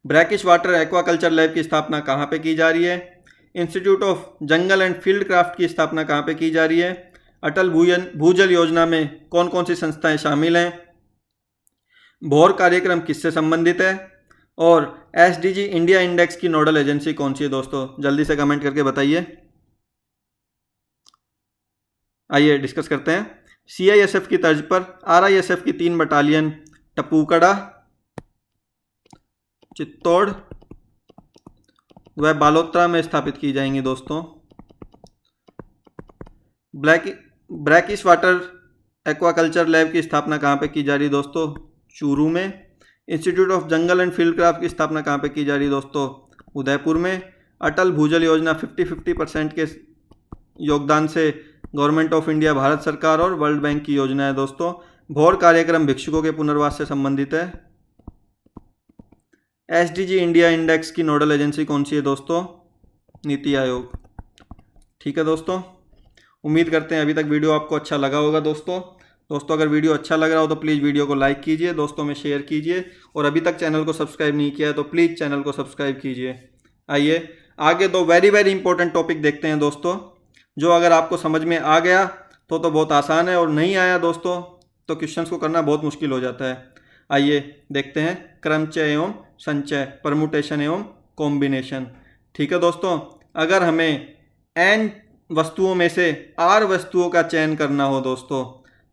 ब्रैकिश वाटर एक्वाकल्चर लैब की स्थापना कहाँ पे की जा रही है, institute of jungle and field craft की स्थापना कहाँ पे की जा रही है, अटल भूजल योजना में कौन कौन सी संस्थाएं शामिल हैं, भौर कार्यक्रम किससे संबंधित है, और SDG इंडिया इंडेक्स की नोडल एजेंसी कौन सी है दोस्तों, जल्दी से कमेंट करके बताइए। आइए डिस्कस करते हैं। CISF की तर्ज पर RISF की 3 बटालियन टपूकड़ा, चित्तौड़ व बालोतरा में स्थापित की जाएंगी दोस्तों। ब्रैकिश वाटर एक्वाकल्चर लैब की स्थापना कहाँ पे की जा रही है दोस्तों, चूरू में। Institute of jungle and field craft की स्थापना कहाँ पे की जा रही है दोस्तों, उदयपुर में। अटल भूजल योजना 50-50% के योगदान से गवर्नमेंट ऑफ इंडिया भारत सरकार और वर्ल्ड बैंक की योजना है दोस्तों। भौर कार्यक्रम भिक्षुकों के पुनर्वास से संबंधित है। SDG इंडिया इंडेक्स की नोडल एजेंसी कौन सी है दोस्तों, नीति आयोग। ठीक है दोस्तों, उम्मीद करते हैं अभी तक वीडियो आपको अच्छा लगा होगा दोस्तों। अगर वीडियो अच्छा लग रहा हो तो प्लीज़ वीडियो को लाइक कीजिए, दोस्तों में शेयर कीजिए, और अभी तक चैनल को सब्सक्राइब नहीं किया है तो प्लीज़ चैनल को सब्सक्राइब कीजिए। आइए आगे 2 वेरी इंपॉर्टेंट टॉपिक देखते हैं दोस्तों, जो अगर आपको समझ में आ गया तो बहुत आसान है, और नहीं आया दोस्तों तो क्वेश्चंस को करना बहुत मुश्किल हो जाता है। आइए देखते हैं। क्रमचय एवं संचय, परमुटेशन एवं कॉम्बिनेशन। ठीक है दोस्तों, अगर हमें n वस्तुओं में से r वस्तुओं का चयन करना हो दोस्तों,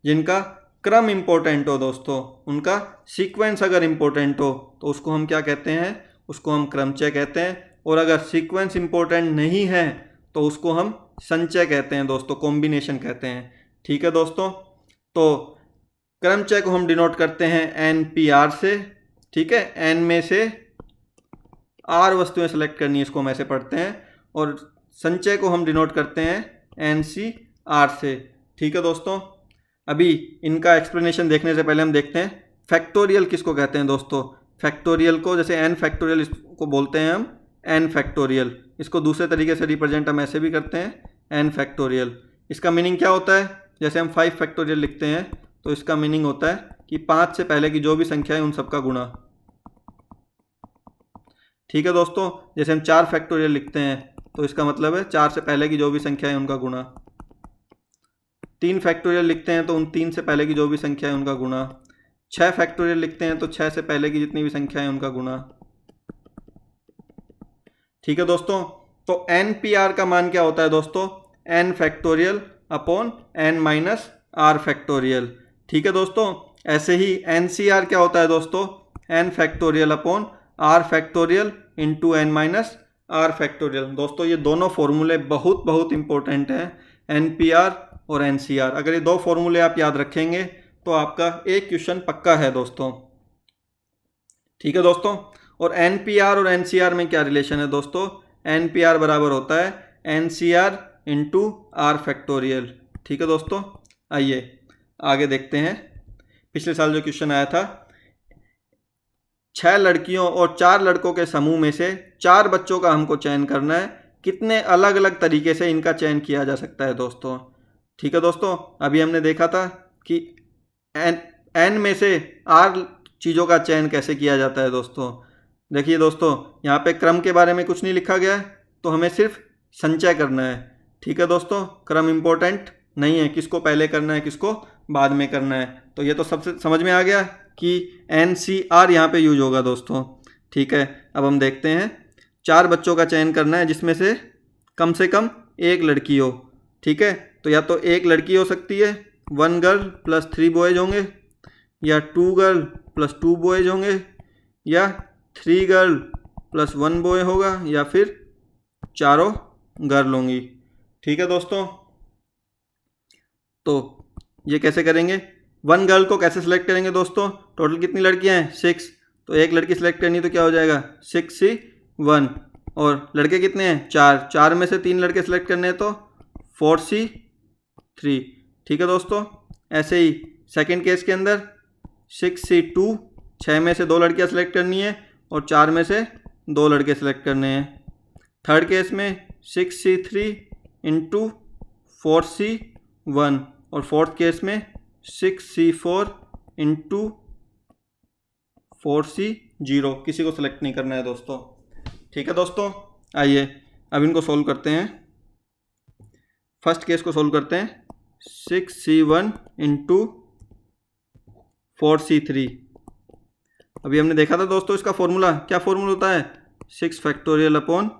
जिनका क्रम इम्पोर्टेंट हो दोस्तों, उनका सीक्वेंस अगर इम्पोर्टेंट हो तो उसको हम क्या कहते हैं, उसको हम क्रमचय कहते हैं। और अगर सीक्वेंस इम्पोर्टेंट नहीं है तो उसको हम संचय कहते हैं दोस्तों, कॉम्बिनेशन कहते हैं। ठीक है दोस्तों, तो क्रमचय को हम डिनोट करते हैं NPR से। ठीक है, n में से r वस्तुएं सेलेक्ट करनी है, इसको हम ऐसे पढ़ते हैं। और संचय को हम डिनोट करते हैं NCR से। ठीक है दोस्तों, अभी इनका एक्सप्लेनेशन देखने से पहले हम देखते हैं फैक्टोरियल किसको कहते हैं दोस्तों। फैक्टोरियल को, जैसे n फैक्टोरियल इसको बोलते हैं हम n फैक्टोरियल, इसको दूसरे तरीके से रिप्रेजेंट हम ऐसे भी करते हैं n फैक्टोरियल। इसका मीनिंग क्या होता है, जैसे हम 5 फैक्टोरियल लिखते हैं तो इसका मीनिंग होता है कि 5 से पहले की जो भी संख्या है उन सबका गुणा। ठीक है दोस्तों, जैसे हम 4 फैक्टोरियल लिखते हैं तो इसका मतलब है 4 से पहले की जो भी संख्या है उनका गुणा। 3 फैक्टोरियल लिखते हैं तो उन 3 से पहले की जो भी संख्या है उनका गुणा। 6 फैक्टोरियल लिखते हैं तो 6 से पहले की जितनी भी संख्या है उनका गुणा। ठीक है दोस्तों, तो NPR का मान क्या होता है दोस्तों, n factorial upon n minus r factorial. ठीक है दोस्तों, ऐसे ही NCR क्या होता है दोस्तों, n factorial upon r factorial into n minus r factorial. दोस्तों ये दोनों फॉर्मूले बहुत इंपॉर्टेंट हैं, NPR और NCR। अगर ये 2 फॉर्मूले आप याद रखेंगे तो आपका एक क्वेश्चन पक्का है दोस्तों। ठीक है दोस्तों, और NPR और NCR में क्या रिलेशन है दोस्तों, NPR बराबर होता है NCR इंटू R फैक्टोरियल। ठीक है दोस्तों, आइए आगे देखते हैं। पिछले साल जो क्वेश्चन आया था, 6 लड़कियों और 4 लड़कों के समूह में से 4 बच्चों का हमको चयन करना है, कितने अलग अलग तरीके से इनका चयन किया जा सकता है दोस्तों। ठीक है दोस्तों, अभी हमने देखा था कि n में से r चीज़ों का चयन कैसे किया जाता है दोस्तों। देखिए दोस्तों, यहाँ पे क्रम के बारे में कुछ नहीं लिखा गया है, तो हमें सिर्फ संचय करना है। ठीक है दोस्तों, क्रम इम्पोर्टेंट नहीं है, किसको पहले करना है किसको बाद में करना है। तो ये तो सबसे समझ में आ गया कि NCR यहाँ पे यूज होगा दोस्तों। ठीक है, अब हम देखते हैं। 4 बच्चों का चयन करना है जिसमें से कम 1 लड़की हो। ठीक है, तो या तो 1 लड़की हो सकती है, 1 गर्ल प्लस 3 बॉयज़ होंगे, या 2 गर्ल प्लस 2 बॉयज़ होंगे, या 3 गर्ल प्लस 1 बॉय होगा या फिर चारों गर्ल होंगी। ठीक है दोस्तों, तो ये कैसे करेंगे, 1 गर्ल को कैसे सिलेक्ट करेंगे दोस्तों, टोटल कितनी लड़कियां हैं 6, तो एक लड़की सिलेक्ट करनी तो क्या हो जाएगा 6C1, और लड़के कितने हैं 4 में से 3 लड़के सिलेक्ट करने हैं तो 4C3। ठीक है दोस्तों, ऐसे ही सेकंड केस के अंदर 6C2, 6 में से 2 लड़कियां सिलेक्ट करनी है और 4 में से 2 लड़के सिलेक्ट करने हैं। थर्ड केस में 6C3 इंटू 4C1, और फोर्थ केस में 6C4 इंटू 4C0, किसी को सिलेक्ट नहीं करना है दोस्तों। ठीक है दोस्तों, आइए अब इनको सोल्व करते हैं। फर्स्ट केस को सोल्व करते हैं, 6C1 इंटू 4C3। अभी हमने देखा था दोस्तों इसका फॉर्मूला, क्या फॉर्मूला होता है 6 factorial upon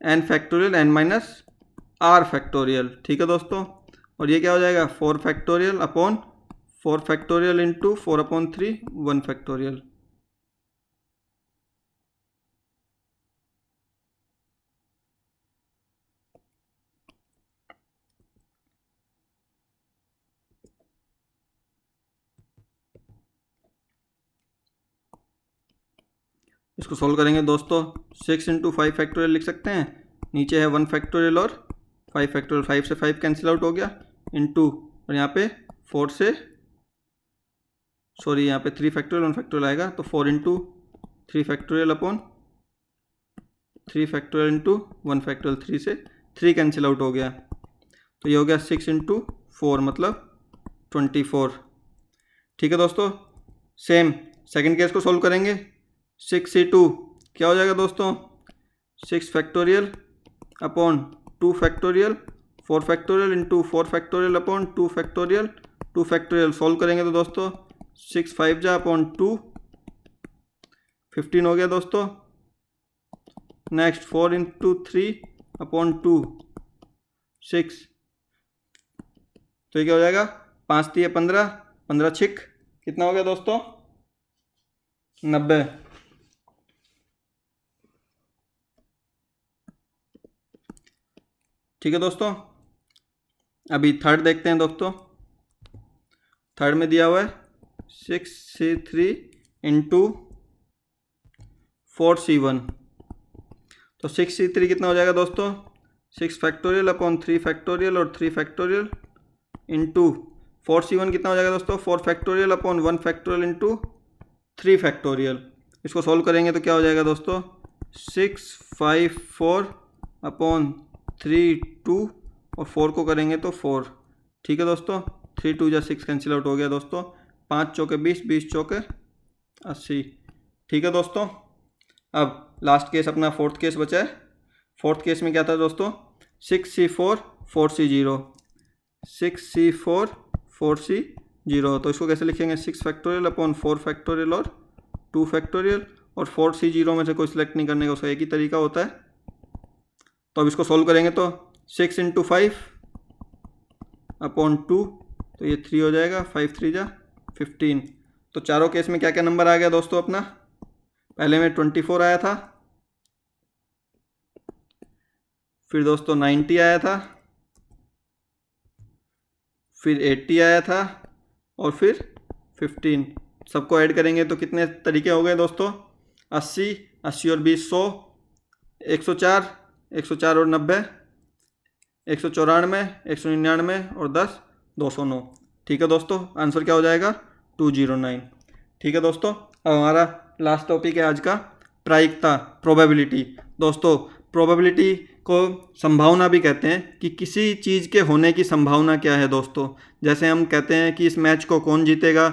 n factorial n minus r factorial. ठीक है दोस्तों, और ये क्या हो जाएगा 4 factorial upon 4 factorial into 4/3 1 factorial. इसको सोल्व करेंगे दोस्तों, 6 इंटू 5 फैक्टोरियल लिख सकते हैं, नीचे है 1 फैक्टोरियल और 5 फैक्टोरियल, 5 से 5 कैंसिल आउट हो गया, इंटू और यहाँ पे 4 से यहाँ पे 3 फैक्टोरियल 1 फैक्टोरियल आएगा, तो 4 into 3 factorial upon 3 factorial into 1 factorial, 3 से 3 कैंसिल आउट हो गया, तो ये हो गया 6 इंटू 4 मतलब 24। ठीक है दोस्तों, सेम सेकंड केस को सोल्व करेंगे, 6C2 क्या हो जाएगा दोस्तों 6 factorial upon 2 factorial 4 factorial into 4 factorial upon 2 factorial 2 factorial. Solve करेंगे तो दोस्तों 6 5 जा अपॉन 2 15 हो गया दोस्तों। नेक्स्ट 4 इंटू 3 अपॉन 2 6, तो ये क्या हो जाएगा 5 3 15 15 6 कितना हो गया दोस्तों 90। ठीक है दोस्तों, अभी थर्ड देखते हैं दोस्तों। थर्ड में दिया हुआ है 6C3 इंटू 4C1, तो 6C3 कितना हो जाएगा दोस्तों 6 फैक्टोरियल अपॉन 3 फैक्टोरियल और 3 फैक्टोरियल इंटू 4C1 कितना हो जाएगा दोस्तों 4 factorial upon 1 factorial into 3 factorial. इसको सोल्व करेंगे तो क्या हो जाएगा दोस्तों 6 5 4 अपॉन 3 2 और 4 को करेंगे तो 4। ठीक है दोस्तों, 3 2 जा 6 कैंसिल आउट हो गया दोस्तों, 5 चौके 20 20 चौके 80। ठीक है दोस्तों, अब लास्ट केस अपना फोर्थ केस बचा है। फोर्थ केस में क्या था दोस्तों 6C4 4C0 6C4 4C0, तो इसको कैसे लिखेंगे 6 फैक्टोरियल अपॉन 4 फैक्टोरियल और 2 फैक्टोरियल, और 4C0 में से कोई सिलेक्ट नहीं करने का, उसका एक ही तरीका होता है। तो अब इसको सोल्व करेंगे तो 6 इंटू 5 अपॉन 2, तो ये 3 हो जाएगा, 5 3 जा 15। तो चारों केस में क्या क्या नंबर आ गया दोस्तों अपना, पहले में 24 आया था, फिर दोस्तों 90 आया था, फिर 80 आया था, और फिर 15। सबको ऐड करेंगे तो कितने तरीके हो गए दोस्तों 80 80 और 20 100 104 104 और 90 194 199 और 10 209। ठीक है दोस्तों, आंसर क्या हो जाएगा 209। ठीक है दोस्तों, अब हमारा लास्ट टॉपिक है आज का प्रायिकता प्रोबेबिलिटी। दोस्तों प्रोबेबिलिटी को संभावना भी कहते हैं कि किसी चीज़ के होने की संभावना क्या है दोस्तों। जैसे हम कहते हैं कि इस मैच को कौन जीतेगा,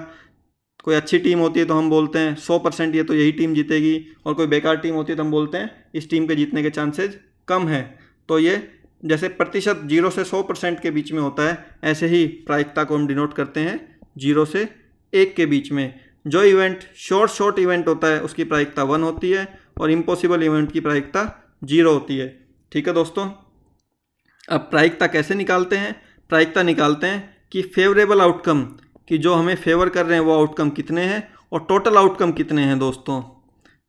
कोई अच्छी टीम होती है तो हम बोलते हैं 100% ये तो यही टीम जीतेगी, और कोई बेकार टीम होती है तो हम बोलते हैं इस टीम के जीतने के चांसेस कम है। तो ये जैसे प्रतिशत 0 से 100% के बीच में होता है, ऐसे ही प्रायिकता को हम डिनोट करते हैं 0 से 1 के बीच में। जो इवेंट शॉर्ट इवेंट होता है उसकी प्रायिकता 1 होती है, और इम्पॉसिबल इवेंट की प्रायिकता 0 होती है। ठीक है दोस्तों, अब प्रायिकता कैसे निकालते हैं, प्रायिकता निकालते हैं कि फेवरेबल आउटकम, कि जो हमें फेवर कर रहे हैं वो आउटकम कितने हैं और टोटल आउटकम कितने हैं दोस्तों।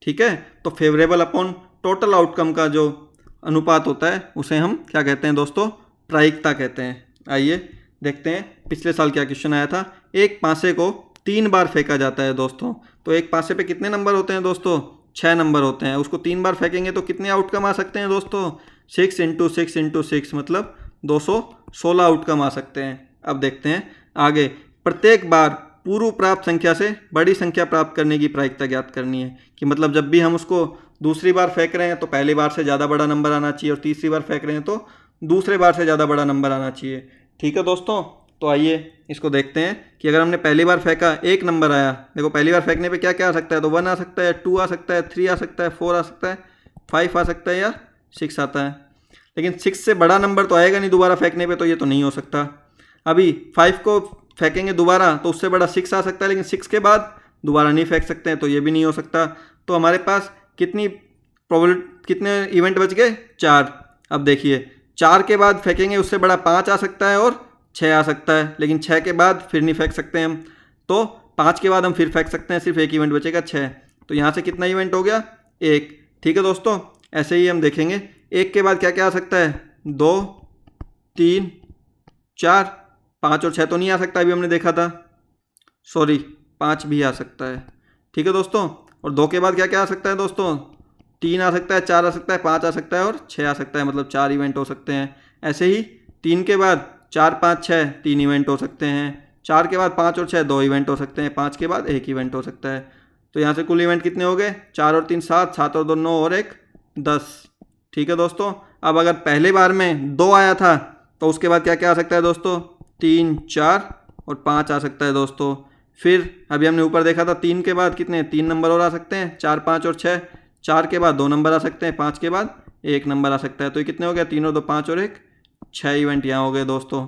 ठीक है। तो फेवरेबल अपॉन टोटल आउटकम का जो अनुपात होता है उसे हम क्या कहते हैं दोस्तों, प्रायिकता कहते हैं। आइए देखते हैं पिछले साल क्या क्वेश्चन आया था। एक पासे को 3 बार फेंका जाता है दोस्तों, तो एक पासे पे कितने नंबर होते हैं दोस्तों, 6 नंबर होते हैं। उसको 3 बार फेंकेंगे तो कितने आउटकम आ सकते हैं दोस्तों, 6 × 6 × 6 मतलब 216 आउटकम आ सकते हैं। अब देखते हैं आगे। प्रत्येक बार पूर्व प्राप्त संख्या से बड़ी संख्या प्राप्त करने की प्रायिकता ज्ञात करनी है, कि मतलब जब भी हम उसको दूसरी बार फेंक रहे हैं तो पहली बार से ज़्यादा बड़ा नंबर आना चाहिए, और तीसरी बार फेंक रहे हैं तो दूसरे बार से ज़्यादा बड़ा नंबर आना चाहिए। ठीक है दोस्तों, तो आइए इसको देखते हैं कि अगर हमने पहली बार फेंका 1 नंबर आया, देखो पहली बार फेंकने पे क्या क्या आ सकता है, तो 1 आ सकता है, 2 आ सकता है, 3 आ सकता है, 4 आ सकता है, 5 आ सकता है या 6 आता है। लेकिन 6 से बड़ा नंबर तो आएगा नहीं दोबारा फेंकने पे, तो ये तो नहीं हो सकता। अभी 5 को फेंकेंगे दोबारा तो उससे बड़ा 6 आ सकता है, लेकिन 6 के बाद दोबारा नहीं फेंक सकते हैं, तो ये भी नहीं हो सकता। तो हमारे पास कितने इवेंट बच गए, 4। अब देखिए 4 के बाद फेंकेंगे उससे बड़ा 5 आ सकता है और 6 आ सकता है, लेकिन 6 के बाद फिर नहीं फेंक सकते हम, तो 5 के बाद हम फिर फेंक सकते हैं, सिर्फ एक इवेंट बचेगा 6। तो यहाँ से कितना इवेंट हो गया, 1। ठीक है दोस्तों, ऐसे ही हम देखेंगे 1 के बाद क्या क्या आ सकता है, 2, 3, 4, 5 और 6 तो नहीं आ सकता, अभी हमने देखा था, सॉरी 5 भी आ सकता है। ठीक है दोस्तों, और 2 के बाद क्या क्या आ सकता है दोस्तों, 3 आ सकता है, 4 आ सकता है, 5 आ सकता है और 6 आ सकता है, मतलब 4 इवेंट हो सकते हैं। ऐसे ही 3 के बाद 4, 5, 6 3 इवेंट हो सकते हैं। 4 के बाद 5 और 6 2 इवेंट हो सकते हैं। 5 के बाद 1 इवेंट हो सकता है। तो यहाँ से कुल इवेंट कितने हो गए, 4 और 3 7, 7 और 2 9 और 1 10। ठीक है दोस्तों, अब अगर पहले बार में 2 आया था तो उसके बाद क्या क्या आ सकता है दोस्तों, 3, 4 और 5 आ सकता है दोस्तों। फिर अभी हमने ऊपर देखा था 3 के बाद कितने 3 नंबर और आ सकते हैं, 4, 5 और 6। 4 के बाद 2 नंबर आ सकते हैं, 5 के बाद 1 नंबर आ सकता है। तो ये कितने हो गए, 3 और 2 5 और 1 6 इवेंट यहाँ हो गए दोस्तों।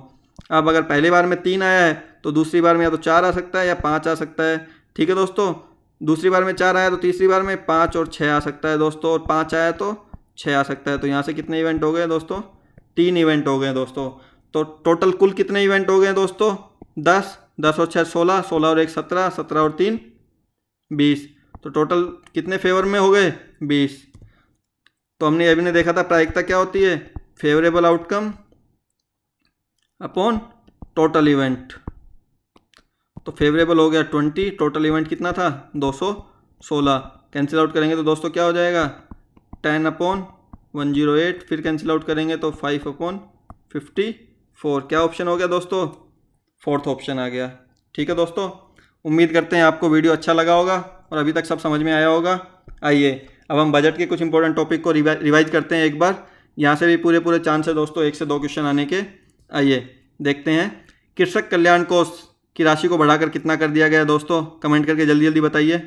अब अगर पहली बार में 3 आया है तो दूसरी बार में या तो 4 आ सकता है या 5 आ सकता है। ठीक है दोस्तों, दूसरी बार में 4 आया तो तीसरी बार में 5 और 6 आ सकता है दोस्तों, और 5 आया तो 6 आ सकता है। तो यहाँ से कितने इवेंट हो गए दोस्तों, 3 इवेंट हो गए दोस्तों। तो टोटल कुल कितने इवेंट हो गए दोस्तों, 10, 10 और 6 16, 16 और 1 17, 17 और 3 20। तो टोटल कितने फेवर में हो गए, 20। तो हमने अभी ने देखा था प्रायिकता क्या होती है, favourable outcome upon total event. तो फेवरेबल हो गया 20, टोटल इवेंट कितना था 216। कैंसिल आउट करेंगे तो दोस्तों क्या हो जाएगा, 10/108। फिर कैंसिल आउट करेंगे तो 5/54। क्या ऑप्शन हो गया दोस्तों, 4th ऑप्शन आ गया। ठीक है दोस्तों, उम्मीद करते हैं आपको वीडियो अच्छा लगा होगा और अभी तक सब समझ में आया होगा। आइए अब हम बजट के कुछ इंपॉर्टेंट टॉपिक को रिवाइज करते हैं एक बार। यहाँ से भी पूरे चांस है दोस्तों 1 से 2 क्वेश्चन आने के। आइए देखते हैं, कृषक कल्याण कोष की राशि को बढ़ाकर कितना कर दिया गया है दोस्तों, कमेंट करके जल्दी जल्दी बताइए।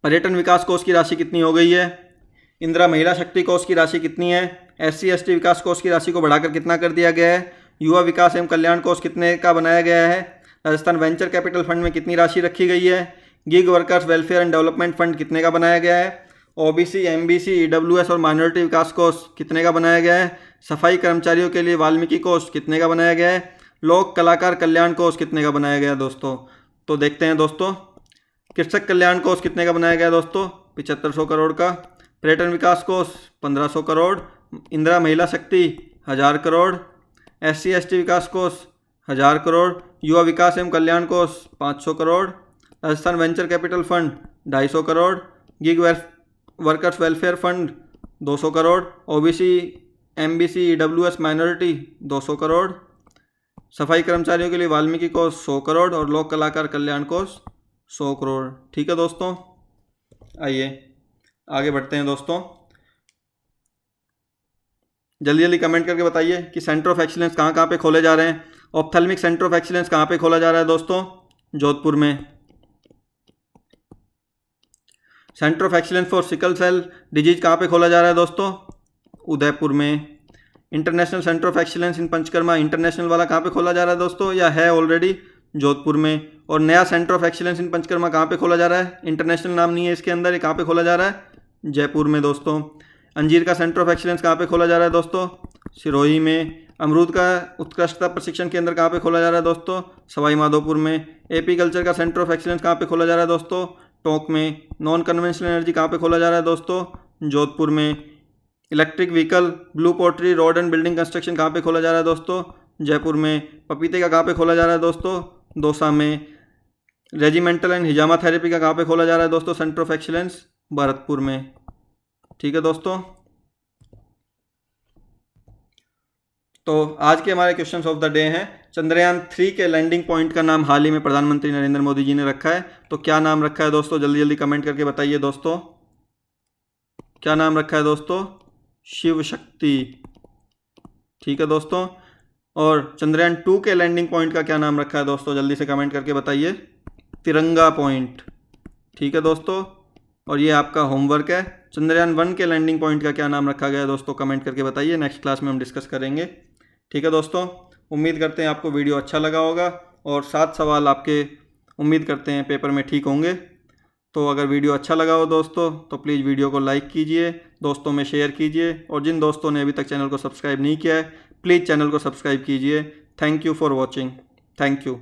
पर्यटन विकास कोष की राशि कितनी हो गई है, इंदिरा महिला शक्ति कोष की राशि कितनी है, SC/ST विकास कोष की राशि को बढ़ाकर कितना कर दिया गया है, युवा विकास एवं कल्याण कोष कितने का बनाया गया है, राजस्थान वेंचर कैपिटल फंड में कितनी राशि रखी गई है, gig workers welfare and development fund कितने का बनाया गया है, OBC, MBC, EWS और माइनॉरिटी विकास कोष कितने का बनाया गया है, सफाई कर्मचारियों के लिए वाल्मीकि कोष कितने का बनाया गया है, लोक कलाकार कल्याण कोष कितने का बनाया गया है दोस्तों। तो देखते हैं दोस्तों, कृषक कल्याण कोष कितने का बनाया गया दोस्तों, 7500 करोड़ का, पर्यटन विकास कोष 1500 करोड़, इंदिरा महिला शक्ति 1000 करोड़, SC/ST विकास कोष 1000 करोड़, युवा विकास एवं कल्याण कोष 500 crore, Rajasthan venture capital fund 250 crore, gig workers welfare fund 200 crore, OBC, MBC, EWS minority 200 crore, सफाई कर्मचारियों के लिए वाल्मीकि कोष 100 करोड़ और लोक कलाकार कल्याण कोष 100 करोड़। ठीक है दोस्तों, आइए आगे बढ़ते हैं दोस्तों। जल्दी जल्दी कमेंट करके बताइए कि सेंटर ऑफ एक्सीलेंस कहाँ कहाँ पे खोले जा रहे हैं। ऑप्थेल्मिक सेंटर ऑफ एक्सीलेंस कहाँ पे खोला जा रहा है दोस्तों, जोधपुर में। Centre of excellence for sickle cell disease कहाँ पे खोला जा रहा है दोस्तों, उदयपुर में। International centre of excellence in panchakarma international वाला कहाँ पे खोला जा रहा है दोस्तों, या है ऑलरेडी जोधपुर में। और नया centre of excellence in panchakarma कहाँ पे खोला जा रहा है, इंटरनेशनल नाम नहीं है इसके अंदर, ये कहाँ पे खोला जा रहा है, जयपुर में दोस्तों। अंजीर का सेंटर ऑफ एक्सीलेंस कहाँ पे खोला जा रहा है दोस्तों, सिरोही में। अमरूद का उत्कृष्टता प्रशिक्षण केंद्र कहाँ पे खोला जा रहा है दोस्तों, सवाई माधोपुर में। एपीकल्चर का सेंटर ऑफ एक्सीलेंस कहाँ पे खोला जा रहा है दोस्तों, टोंक में। नॉन कन्वेंशनल एनर्जी कहाँ पे खोला जा रहा है दोस्तों? जोधपुर में। Electric vehicle, blue pottery, road and building construction कहाँ पे खोला जा रहा है दोस्तों? जयपुर में। पपीते का कहाँ पे खोला जा रहा है दोस्तों? दौसा में। रेजिमेंटल एंड हिजामा थेरेपी का कहाँ पे खोला जा रहा है दोस्तों? सेंटर ऑफ एक्सीलेंस भरतपुर में। ठीक है दोस्तों, तो आज के हमारे क्वेश्चंस ऑफ द डे हैं, चंद्रयान 3 के लैंडिंग पॉइंट का नाम हाल ही में प्रधानमंत्री नरेंद्र मोदी जी ने रखा है। तो क्या नाम रखा है दोस्तों? जल्दी जल्दी कमेंट करके बताइए दोस्तों, क्या नाम रखा है दोस्तों? शिव शक्ति। ठीक है दोस्तों, और चंद्रयान 2 के लैंडिंग पॉइंट का क्या नाम रखा है दोस्तों? जल्दी से कमेंट करके बताइए। तिरंगा पॉइंट। ठीक है दोस्तों, और ये आपका होमवर्क है। चंद्रयान 1 के लैंडिंग पॉइंट का क्या नाम रखा गया है दोस्तों? कमेंट करके बताइए, नेक्स्ट क्लास में हम डिस्कस करेंगे। ठीक है दोस्तों, उम्मीद करते हैं आपको वीडियो अच्छा लगा होगा और 7 सवाल आपके उम्मीद करते हैं पेपर में ठीक होंगे। तो अगर वीडियो अच्छा लगा हो दोस्तों तो प्लीज़ वीडियो को लाइक कीजिए, दोस्तों में शेयर कीजिए, और जिन दोस्तों ने अभी तक चैनल को सब्सक्राइब नहीं किया है प्लीज़ चैनल को सब्सक्राइब कीजिए। Thank you for watching. Thank you.